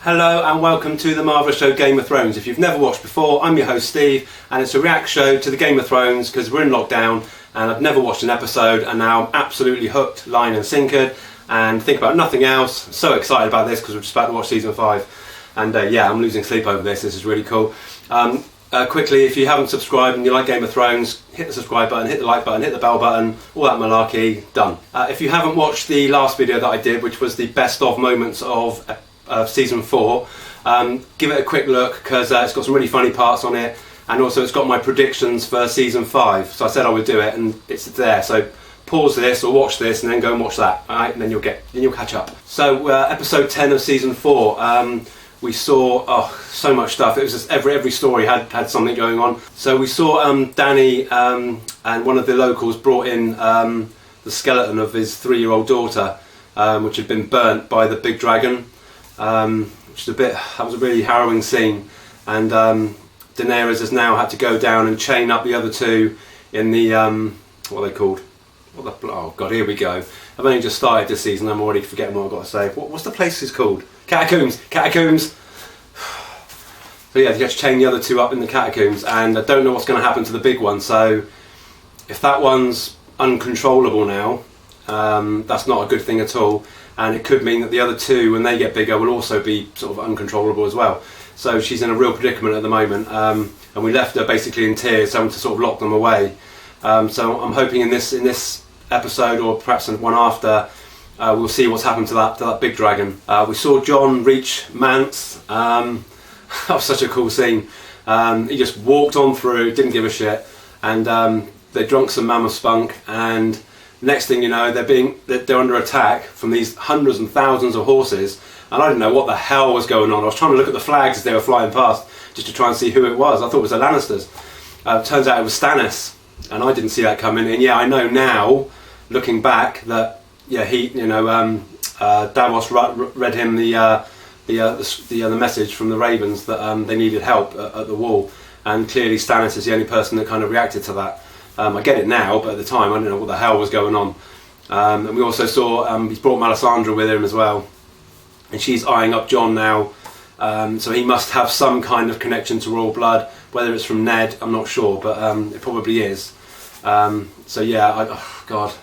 Hello and welcome to the marvellous show Game of Thrones. If you've never watched before, I'm your host Steve, and it's a react show to the Game of Thrones because we're in lockdown and I've never watched an episode, and now I'm absolutely hooked, line and sinkered, and think about nothing else. So excited about this because we're just about to watch season 5, and yeah, I'm losing sleep over this. This is really cool. Quickly, if you haven't subscribed and you like Game of Thrones, hit the subscribe button, hit the like button, hit the bell button, all that malarkey, done. If you haven't watched the last video that I did, which was the best of moments of season 4, give it a quick look because it's got some really funny parts on it, and also it's got my predictions for season 5. So I said I would do it, and it's there. So pause this or watch this, and then go and watch that. All right, and then you'll catch up. So episode 10 of season 4. We saw so much stuff. It was just every story had something going on. So we saw Dany and one of the locals brought in the skeleton of his 3-year-old daughter, which had been burnt by the big dragon. Which is that was a really harrowing scene, and Daenerys has now had to go down and chain up the other two in the what are they called? Oh god, here we go. I've only just started this season. I'm already forgetting what I've got to say. What's the place is called? Catacombs. So yeah, you have to chain the other two up in the catacombs, and I don't know what's going to happen to the big one. So if that one's uncontrollable now, that's not a good thing at all. And it could mean that the other two, when they get bigger, will also be sort of uncontrollable as well. So she's in a real predicament at the moment, and we left her basically in tears, having to sort of lock them away. So I'm hoping in this episode, or perhaps in one after, we'll see what's happened to that big dragon. We saw Jon reach Mance. That was such a cool scene. He just walked on through, didn't give a shit, and they drunk some mammoth spunk, and next thing you know, they're under attack from these hundreds and thousands of horses, and I didn't know what the hell was going on. I was trying to look at the flags as they were flying past, just to try and see who it was. I thought it was the Lannisters. Turns out it was Stannis, and I didn't see that coming. And yeah, I know now, looking back, that yeah, Davos read him the message from the Ravens that they needed help at the wall, and clearly Stannis is the only person that kind of reacted to that. I get it now, but at the time I didn't know what the hell was going on. And we also saw he's brought Melisandre with him as well, and she's eyeing up Jon now. So he must have some kind of connection to royal blood. Whether it's from Ned, I'm not sure, but it probably is. So yeah, God,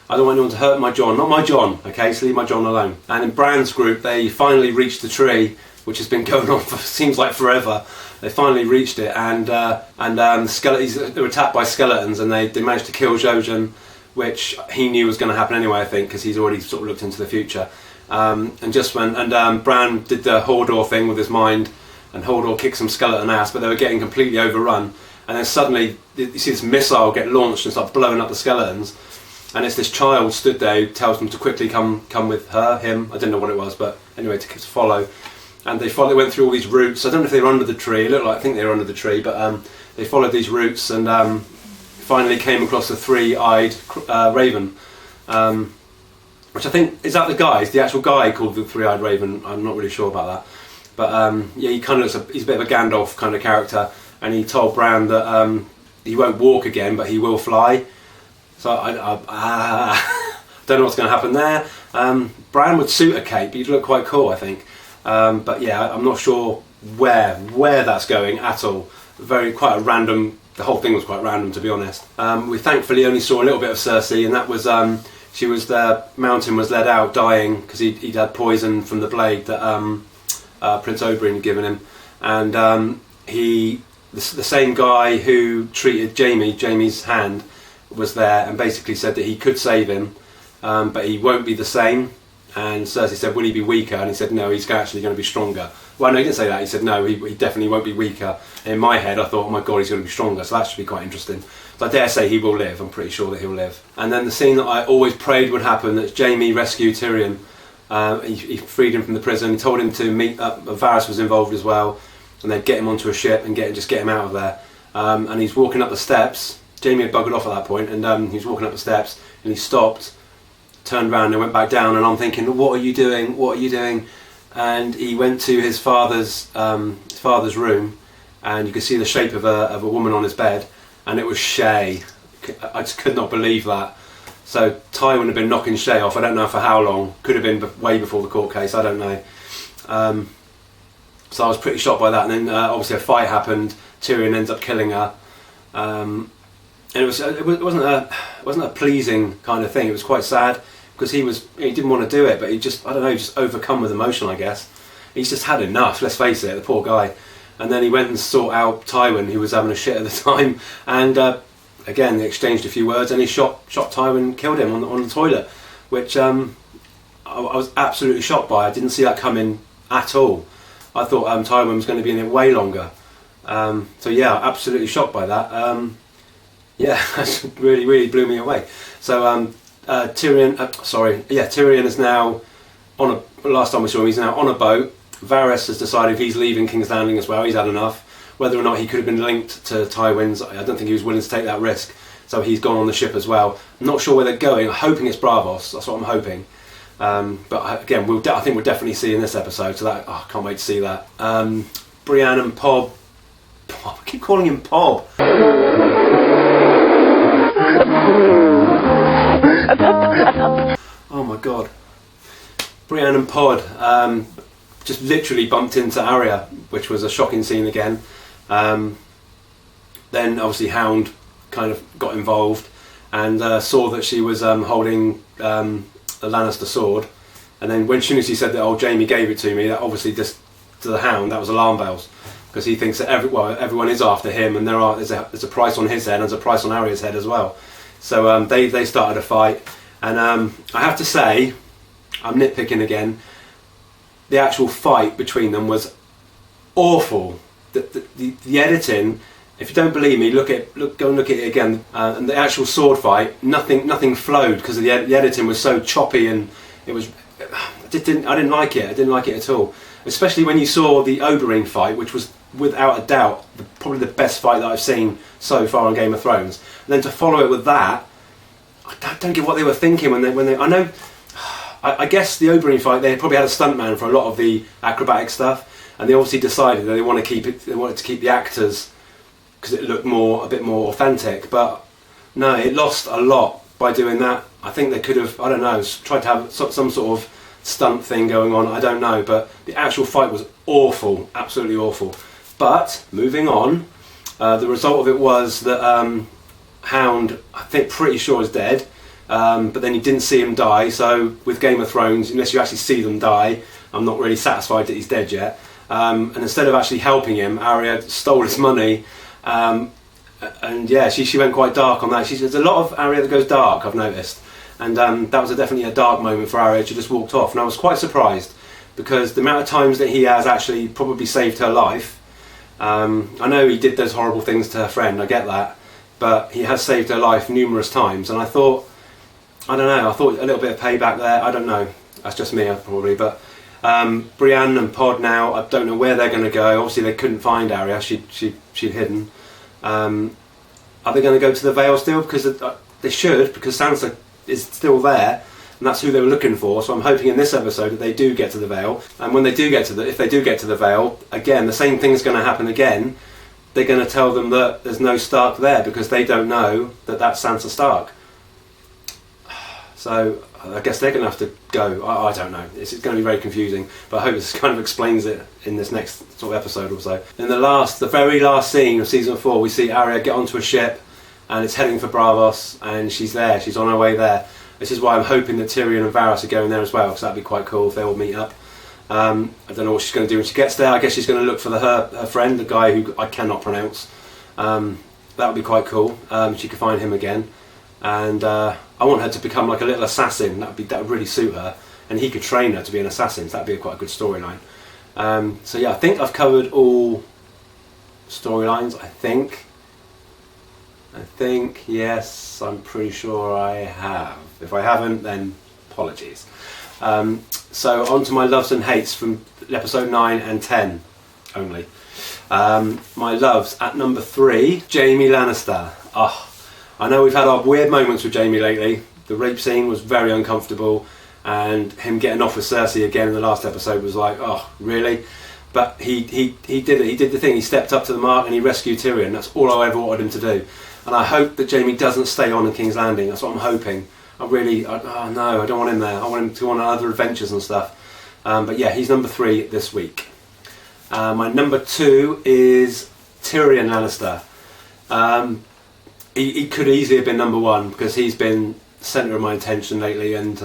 I don't want anyone to hurt my Jon. Not my Jon, okay? So leave my Jon alone. And in Bran's group, they finally reached the tree, which has been going on for seems like forever. They finally reached it, and they were attacked by skeletons, and they managed to kill Jojen, which he knew was going to happen anyway, I think, because he's already sort of looked into the future. Bran did the Hodor thing with his mind, and Hodor kicked some skeleton ass, but they were getting completely overrun. And then suddenly you see this missile get launched and start blowing up the skeletons, and it's this child stood there who tells them to quickly come with him. I didn't know what it was, but anyway, to follow. And they went through all these routes. I don't know if they were under the tree. It looked like, I think they were under the tree, but they followed these routes and finally came across the 3-eyed raven, which I think, is that the guy? Is the actual guy called the 3-eyed raven? I'm not really sure about that. But yeah, he kind of he's a bit of a Gandalf kind of character, and he told Bran that he won't walk again, but he will fly. So I don't know what's going to happen there. Bran would suit a cape. He'd look quite cool, I think. But yeah, I'm not sure where that's going at all. Quite a random. The whole thing was quite random, to be honest. We thankfully only saw a little bit of Cersei, and that was the Mountain was led out dying because he'd had poison from the blade that Prince Oberyn had given him, and the same guy who treated Jaime's hand was there, and basically said that he could save him, but he won't be the same. And Cersei said, will he be weaker? And he said, no, he's actually going to be stronger. Well, no, he didn't say that. He said, no, he definitely won't be weaker. And in my head, I thought, oh my God, he's going to be stronger. So that should be quite interesting. So I dare say he will live. I'm pretty sure that he'll live. And then the scene that I always prayed would happen, that Jaime rescued Tyrion. He freed him from the prison. He told him to meet up. Varys was involved as well. And they'd get him onto a ship and just get him out of there. And he's walking up the steps. Jaime had buggered off at that point, and he was walking up the steps, and he stopped, turned around and went back down, and I'm thinking, what are you doing? What are you doing? And he went to his father's room, and you could see the shape of a woman on his bed, and it was Shae. I just could not believe that. So Tywin had been knocking Shae off, I don't know for how long, could have been way before the court case, I don't know. So I was pretty shocked by that. And then obviously a fight happened. Tyrion ends up killing her. And it wasn't a pleasing kind of thing. It was quite sad because he didn't want to do it, but he just, I don't know, just overcome with emotion, I guess. He's just had enough. Let's face it, the poor guy. And then he went and sought out Tywin, who was having a shit at the time, and again they exchanged a few words, and he shot Tywin, killed him on the toilet, which I was absolutely shocked by. I didn't see that coming at all. I thought Tywin was going to be in it way longer. So yeah, absolutely shocked by that. Yeah, that really, really blew me away. So Tyrion is now on a. Last time we saw him, he's now on a boat. Varys has decided he's leaving King's Landing as well. He's had enough. Whether or not he could have been linked to Tywin's, I don't think he was willing to take that risk. So he's gone on the ship as well. I'm not sure where they're going. I'm hoping it's Braavos. That's what I'm hoping. But again, I think we'll definitely see in this episode. So that I can't wait to see that. Brienne and Pob. I keep calling him Pob. Oh my god. Brienne and Pod just literally bumped into Arya, which was a shocking scene again. Then obviously Hound kind of got involved and saw that she was holding the Lannister sword, and then as soon as he said that, oh, Jaime gave it to me, that obviously just to the Hound, that was alarm bells, because he thinks that everyone is after him, and there's a price on his head and there's a price on Arya's head as well. So they started a fight, and I have to say, I'm nitpicking again, the actual fight between them was awful. The editing, if you don't believe me, go and look at it again. And the actual sword fight, nothing flowed because the editing was so choppy, and I didn't like it. I didn't like it at all. Especially when you saw the Oberyn fight, which was without a doubt probably the best fight that I've seen so far on Game of Thrones. And then to follow it with that, I don't get what they were thinking when they. I know. I guess the Oberyn fight, they probably had a stuntman for a lot of the acrobatic stuff, and they obviously decided that they wanted to keep the actors because it looked a bit more authentic. But no, it lost a lot by doing that. I think they could have, I don't know, tried to have some sort of stunt thing going on. I don't know, but the actual fight was awful, absolutely awful. But moving on, the result of it was that Hound, I think, pretty sure is dead. But then you didn't see him die, so with Game of Thrones, unless you actually see them die, I'm not really satisfied that he's dead yet. And instead of actually helping him, Arya stole his money, and yeah, she went quite dark on that. There's a lot of Arya that goes dark, I've noticed, and that was definitely a dark moment for Arya. She just walked off, and I was quite surprised, because the amount of times that he has actually probably saved her life, I know he did those horrible things to her friend, I get that, but he has saved her life numerous times, and I thought a little bit of payback there. I don't know. That's just me, probably. But Brienne and Pod now, I don't know where they're going to go. Obviously, they couldn't find Arya. She'd hidden. Are they going to go to the Vale still? Because they should, because Sansa is still there, and that's who they were looking for. So I'm hoping in this episode that they do get to the Vale. And when they do get if they do get to the Vale, again, the same thing's going to happen again. They're going to tell them that there's no Stark there because they don't know that that's Sansa Stark. So I guess they're going to have to go. I don't know. It's going to be very confusing, but I hope this kind of explains it in this next sort of episode or so. In the very last scene of season 4, we see Arya get onto a ship, and it's heading for Braavos, and she's there. She's on her way there. This is why I'm hoping that Tyrion and Varys are going there as well, because that'd be quite cool if they all meet up. I don't know what she's going to do when she gets there. I guess she's going to look for her friend, the guy who I cannot pronounce. That would be quite cool. She could find him again. And I want her to become like a little assassin. That would really suit her, and he could train her to be an assassin. So that'd be quite a good storyline. So yeah, I think I've covered all storylines. I think yes, I'm pretty sure I have. If I haven't, then apologies. So on to my loves and hates from episode 9 and 10 only. My loves at number 3, Jaime Lannister. I know we've had our weird moments with Jaime lately. The rape scene was very uncomfortable, and him getting off with Cersei again in the last episode was like, oh, really? But he did it. He did the thing. He stepped up to the mark and he rescued Tyrion. That's all I ever wanted him to do. And I hope that Jaime doesn't stay on in King's Landing. That's what I'm hoping. I don't want him there. I want him to go on other adventures and stuff. But yeah, he's number 3 this week. My number 2 is Tyrion Lannister. He could easily have been number 1 because he's been the centre of my attention lately, and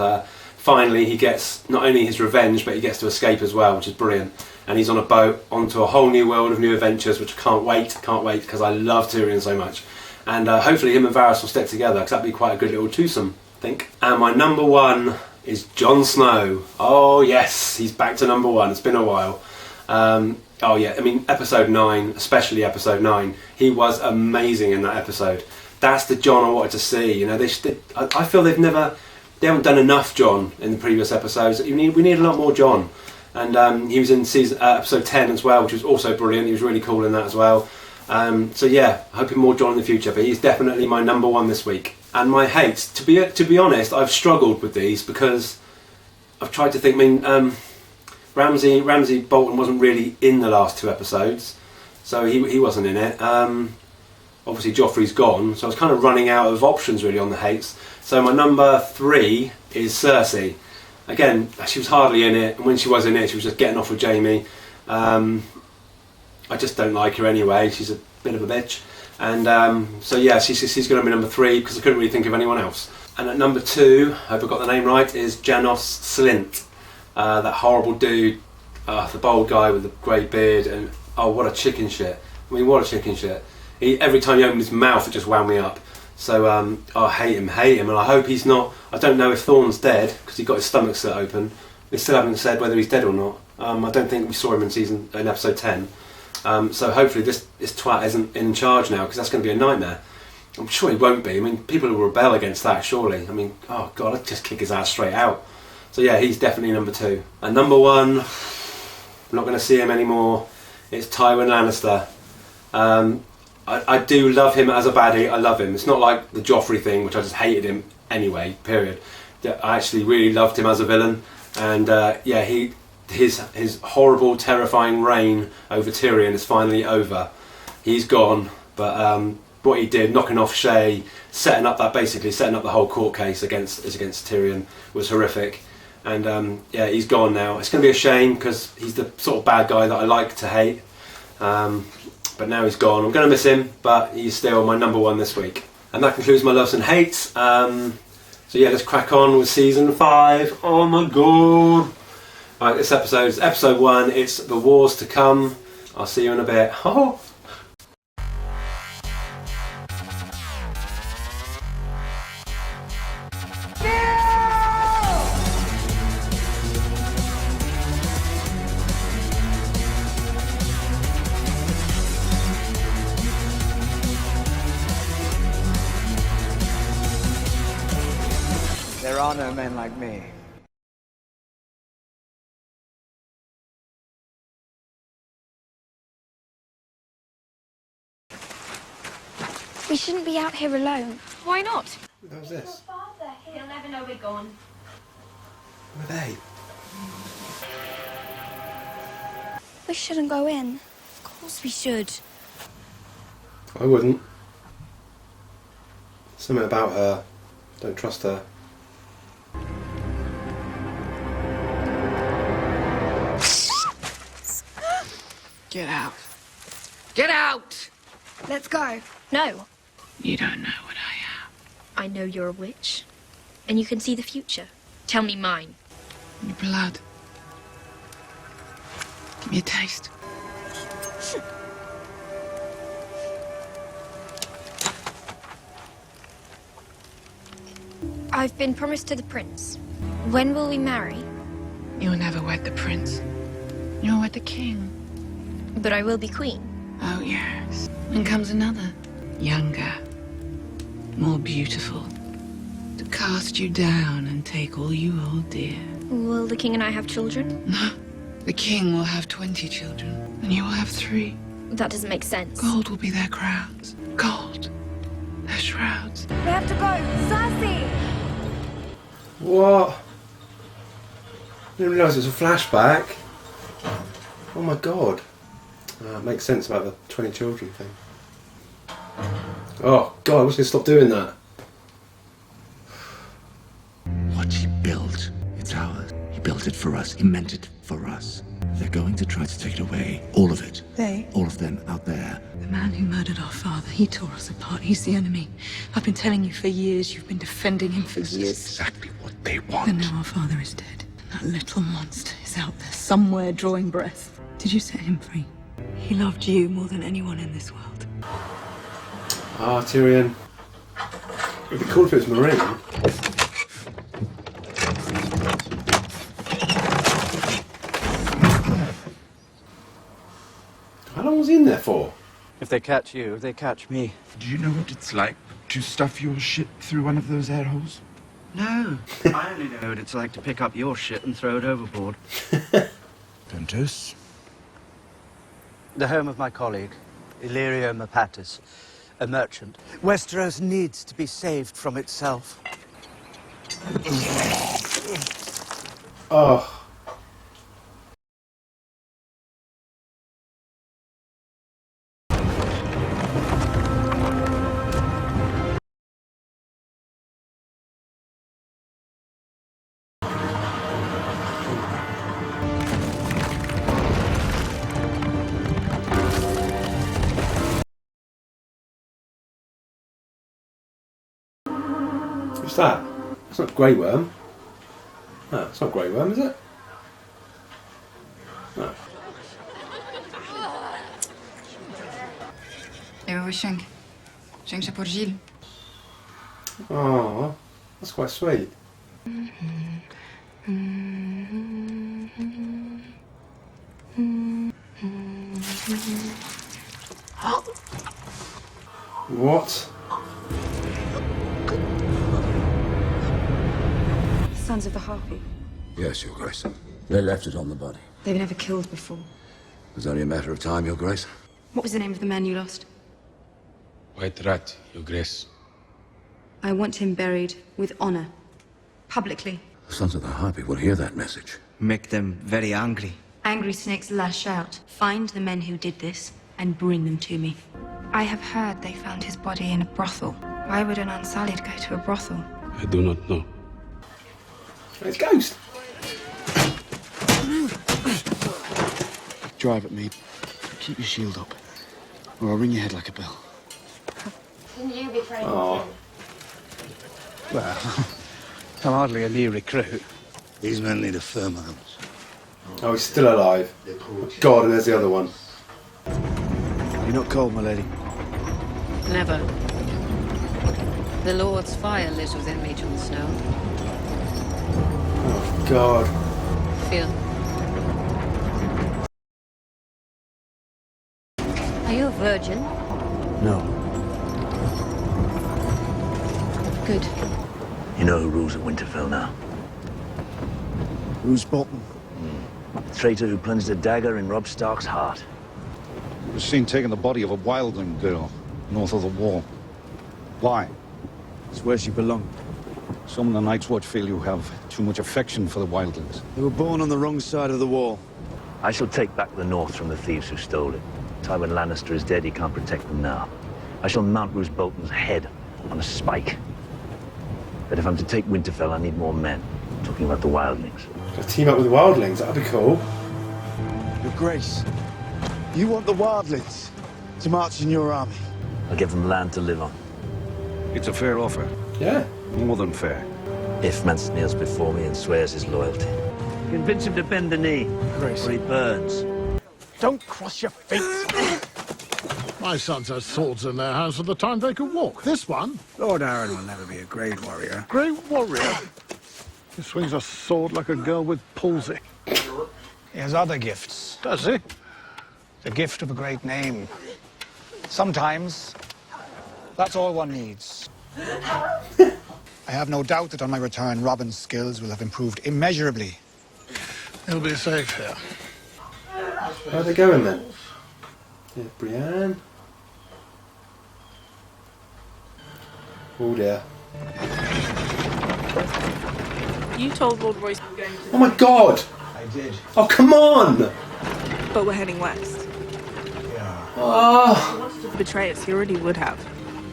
finally he gets not only his revenge but he gets to escape as well, which is brilliant. And he's on a boat onto a whole new world of new adventures, which I can't wait because I love Tyrion so much. And hopefully him and Varys will stick together because that'd be quite a good little twosome, I think. And my number 1 is Jon Snow. Oh yes, he's back to number 1. It's been a while. Oh yeah, I mean episode 9, especially episode 9, he was amazing in that episode. That's the Jon I wanted to see. You know, I feel they haven't done enough Jon in the previous episodes. We need a lot more Jon. And he was in episode 10 as well, which was also brilliant. He was really cool in that as well. So yeah, hoping more Jon in the future, but he's definitely my number 1 this week. And my hates, to be honest, I've struggled with these because I've tried to think. I mean, Ramsay Bolton wasn't really in the last 2 episodes, so he wasn't in it. Obviously Joffrey's gone, so I was kind of running out of options really on the hates. So my number 3 is Cersei. Again, she was hardly in it, and when she was in it, she was just getting off with Jaime. I just don't like her anyway. She's a bit of a bitch. And so yeah, she's going to be number 3 because I couldn't really think of anyone else. And at number 2, I hope I got the name right, is Janos Slynt. That horrible dude, the bald guy with the grey beard, and oh, what a chicken shit. I mean, what a chicken shit. Every time he opened his mouth, it just wound me up. So I hate him, and I hope he's not. I don't know if Thorne's dead because he got his stomach slit open. They still haven't said whether he's dead or not. I don't think we saw him in episode 10. So hopefully this twat isn't in charge now, because that's going to be a nightmare. I'm sure he won't be. I mean, people will rebel against that, surely. I mean, oh god, I'd just kick his ass straight out. So yeah, he's definitely number 2. And number 1, I'm not going to see him anymore. It's Tywin Lannister. I do love him as a baddie. I love him. It's not like the Joffrey thing, which I just hated him anyway, period. I actually really loved him as a villain. And yeah, his horrible, terrifying reign over Tyrion is finally over. He's gone, but what he did, knocking off Shay, setting up the whole court case against Tyrion, was horrific. And yeah, he's gone now. It's going to be a shame because he's the sort of bad guy that I like to hate. But now he's gone. I'm going to miss him, but he's still my number 1 this week. And that concludes my loves and hates. So yeah, let's crack on with season 5. Oh my god! Right, this episode's episode 1. It's The Wars to Come. I'll see you in a bit. Oh. There are no men like me. We shouldn't be out here alone. Why not? How's this? He'll never know we're gone. Who are they? We shouldn't go in. Of course we should. I wouldn't. Something about her. Don't trust her. Get out. Get out! Let's go. No. You don't know what I am. I know you're a witch. And you can see the future. Tell me mine. Your blood. Give me a taste. I've been promised to the prince. When will we marry? You'll never wed the prince. You'll wed the king. But I will be queen. Oh, yes. And comes another. Younger. More beautiful. To cast you down and take all you hold dear. Will the king and I have children? No. The king will have 20 children. And you will have 3. That doesn't make sense. Gold will be their crowns. Gold. Their shrouds. We have to go. Cersei! What? I didn't realise it was a flashback. Oh my god. It makes sense about the 20 children thing. Oh god, I was going to stop doing that. What he built, it's ours. He built it for us. He meant it for us. They're going to try to take it away. All of it. They? All of them out there. The man who murdered our father, he tore us apart. He's the enemy. I've been telling you for years. You've been defending him for This years. is exactly what they want. And now our father is dead. And that little monster is out there somewhere drawing breath. Did you set him free? He loved you more than anyone in this world. Ah, Tyrion. It'd be cool if it was Marine. How long was he in there for? If they catch you, they catch me. Do you know what it's like to stuff your shit through one of those air holes? No, I only know what it's like to pick up your shit and throw it overboard. Pentos? The home of my colleague, Illyrio Mapatis, a merchant. Westeros needs to be saved from itself. Oh. What's that? It's not Grey Worm. No, it's not Grey Worm, is it? No. Eu Shank. Shank por Gilles. Oh, that's quite sweet. What? Sons of the Harpy. Yes, Your Grace. They left it on the body. They've never killed before. It was only a matter of time, Your Grace. What was the name of the man you lost? White Rat, Your Grace. I want him buried with honor. Publicly. The Sons of the Harpy will hear that message. Make them very angry. Angry snakes lash out. Find the men who did this and bring them to me. I have heard they found his body in a brothel. Why would an unsullied go to a brothel? I do not know. It's Ghost. Drive at me. Keep your shield up, or I'll ring your head like a bell. Oh. Well, I'm hardly a new recruit. These men need a firm arms. Oh, he's still alive. God, and there's the other one. You're not cold, my lady. Never. The Lord's fire lives within me, Jon Snow. Oh, God. Feel. Are you a virgin? No. Good. You know who rules at Winterfell now? Roose Bolton. The traitor who plunged a dagger in Robb Stark's heart. He was seen taking the body of a wildling girl north of the wall. Why? It's where she belonged. Some of the Night's Watch feel you have too much affection for the wildlings. They were born on the wrong side of the wall. I shall take back the North from the thieves who stole it. Tywin Lannister is dead, he can't protect them now. I shall mount Roose Bolton's head on a spike. But if I'm to take Winterfell, I need more men. I'm talking about the wildlings. Let's team up with the wildlings, that'd be cool. Your Grace, you want the wildlings to march in your army? I'll give them land to live on. It's a fair offer. Yeah. More than fair. If Mance kneels before me and swears his loyalty. Convince him to bend the knee, Grace. or he burns. Don't cross your feet. My sons had swords in their hands from the time they could walk. This one, Lord Arryn will never be a great warrior. great warrior. He swings a sword like a girl with palsy. He has other gifts. Does he? The gift of a great name. Sometimes, that's all one needs. I have no doubt that on my return, Robin's skills will have improved immeasurably. He'll be safe here. Where are they going then? Yeah, Brienne. Oh dear. You told Lord Royce. Oh my God! I did. Oh, come on! But we're heading west. Oh. Betray us, he already would have.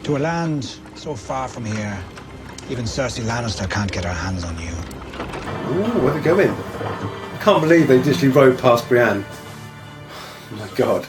To a land so far from here, even Cersei Lannister can't get her hands on you. Ooh, where are they going? I can't believe they literally rode past Brienne. Oh my god.